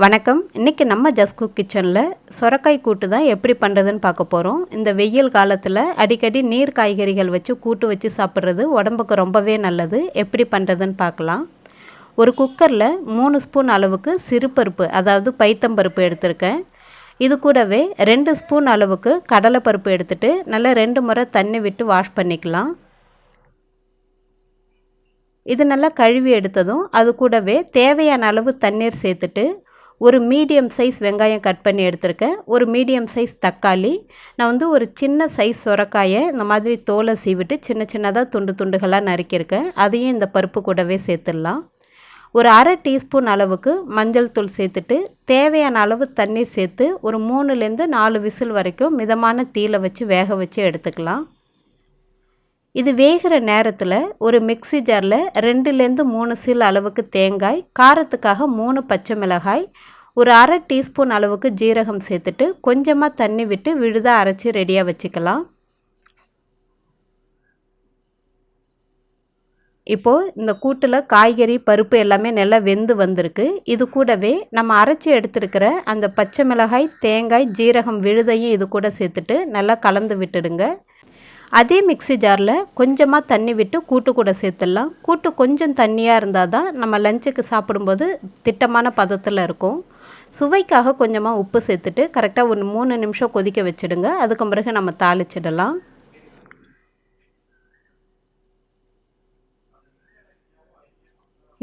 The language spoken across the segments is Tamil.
வணக்கம். இன்றைக்கி நம்ம ஜஸ்ட் குக் கிச்சனில் சுரக்காய் கூட்டு தான் எப்படி பண்ணுறதுன்னு பார்க்க போகிறோம். இந்த வெயில் காலத்தில் அடிக்கடி நீர் காய்கறிகள் வச்சு கூட்டு வச்சு சாப்பிட்றது உடம்புக்கு ரொம்பவே நல்லது. எப்படி பண்ணுறதுன்னு பார்க்கலாம். ஒரு குக்கரில் 3 ஸ்பூன் அளவுக்கு சிறுபருப்பு, அதாவது பைத்தம்பருப்பு எடுத்திருக்கேன். இது கூடவே 2 ஸ்பூன் அளவுக்கு கடலைப்பருப்பு எடுத்துகிட்டு நல்லா 2 முறை தண்ணி விட்டு வாஷ் பண்ணிக்கலாம். இது நல்லா கழுவி எடுத்ததும் அது கூடவே தேவையான அளவு தண்ணீர் சேர்த்துட்டு ஒரு மீடியம் சைஸ் வெங்காயம் கட் பண்ணி எடுத்திருக்கேன். ஒரு மீடியம் சைஸ் தக்காளி, நான் ஒரு சின்ன சைஸ் சுரக்காயை இந்த மாதிரி தோலை சீவிட்டு சின்ன சின்னதாக துண்டு துண்டுகளாக நறுக்கியிருக்கேன். அதையும் இந்த பருப்பு கூடவே சேர்த்துடலாம். ஒரு அரை டீஸ்பூன் அளவுக்கு மஞ்சள் தூள் சேர்த்துட்டு தேவையான அளவு தண்ணீர் சேர்த்து ஒரு 3லேருந்து 4 விசில் வரைக்கும் மிதமான தீயில வச்சு வேக வச்சு எடுத்துக்கலாம். இது வேகிற நேரத்தில் ஒரு மிக்ஸி ஜாரில் 2லேருந்து 3 சீல் அளவுக்கு தேங்காய், காரத்துக்காக 3 பச்சை மிளகாய், ஒரு அரை டீஸ்பூன் அளவுக்கு ஜீரகம் சேர்த்துட்டு கொஞ்சமாக தண்ணி விட்டு விழுதாக அரைச்சி ரெடியாக வச்சுக்கலாம். இப்போது இந்த கூட்டில் காய்கறி பருப்பு எல்லாமே நல்லா வெந்து வந்திருக்கு. இது கூடவே நம்ம அரைச்சி எடுத்துருக்கிற அந்த பச்சை மிளகாய், தேங்காய், ஜீரகம் விழுதையும் இது கூட சேர்த்துட்டு நல்லா கலந்து விட்டுடுங்க. அதே மிக்ஸி ஜாரில் கொஞ்சமாக தண்ணி விட்டு கூட்டு கூட சேர்த்துடலாம். கூட்டு கொஞ்சம் தண்ணியாக இருந்தால் தான் நம்ம லஞ்சுக்கு சாப்பிடும்போது திட்டமான பதத்தில் இருக்கும். சுவைக்காக கொஞ்சமாக உப்பு சேர்த்துட்டு கரெக்டாக ஒரு 3 நிமிஷம் கொதிக்க வச்சுடுங்க. அதுக்கு பிறகு நம்ம தாளிச்சிடலாம்.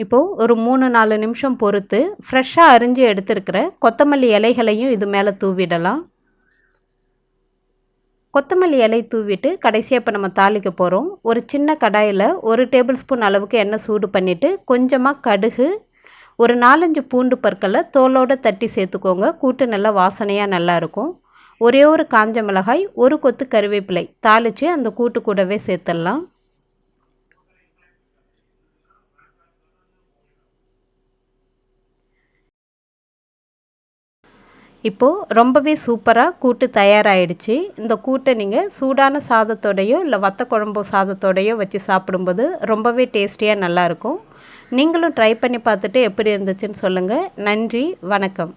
இப்போது ஒரு 3-4 நிமிஷம் பொறுத்து ஃப்ரெஷ்ஷாக அரிஞ்சு எடுத்துருக்கிற கொத்தமல்லி இலைகளையும் இது மேலே தூவிடலாம். கொத்தமல்லி இலை தூவிட்டு கடைசியாக இப்போ நம்ம தாளிக்க போகிறோம். ஒரு சின்ன கடாயில் 1 டேபிள் ஸ்பூன் அளவுக்கு எண்ணெய் சூடு பண்ணிவிட்டு கொஞ்சமாக கடுகு, ஒரு 4-5 பூண்டு பற்களை தோலோடு தட்டி சேர்த்துக்கோங்க. கூட்டு நல்லா வாசனையாக நல்லாயிருக்கும். ஒரே ஒரு காஞ்ச மிளகாய், ஒரு கொத்து கருவேப்பிலை தாளித்து அந்த கூட்டு கூடவே சேர்த்துடலாம். இப்போது ரொம்பவே சூப்பராக கூட்டு தயாராகிடுச்சு. இந்த கூட்டை நீங்கள் சூடான சாதத்தோடையோ இல்லை வத்த குழம்பு சாதத்தோடையோ வச்சு சாப்பிடும்போது ரொம்பவே டேஸ்டியாக நல்லாயிருக்கும். நீங்களும் ட்ரை பண்ணி பார்த்துட்டு எப்படி இருந்துச்சுன்னு சொல்லுங்கள். நன்றி, வணக்கம்.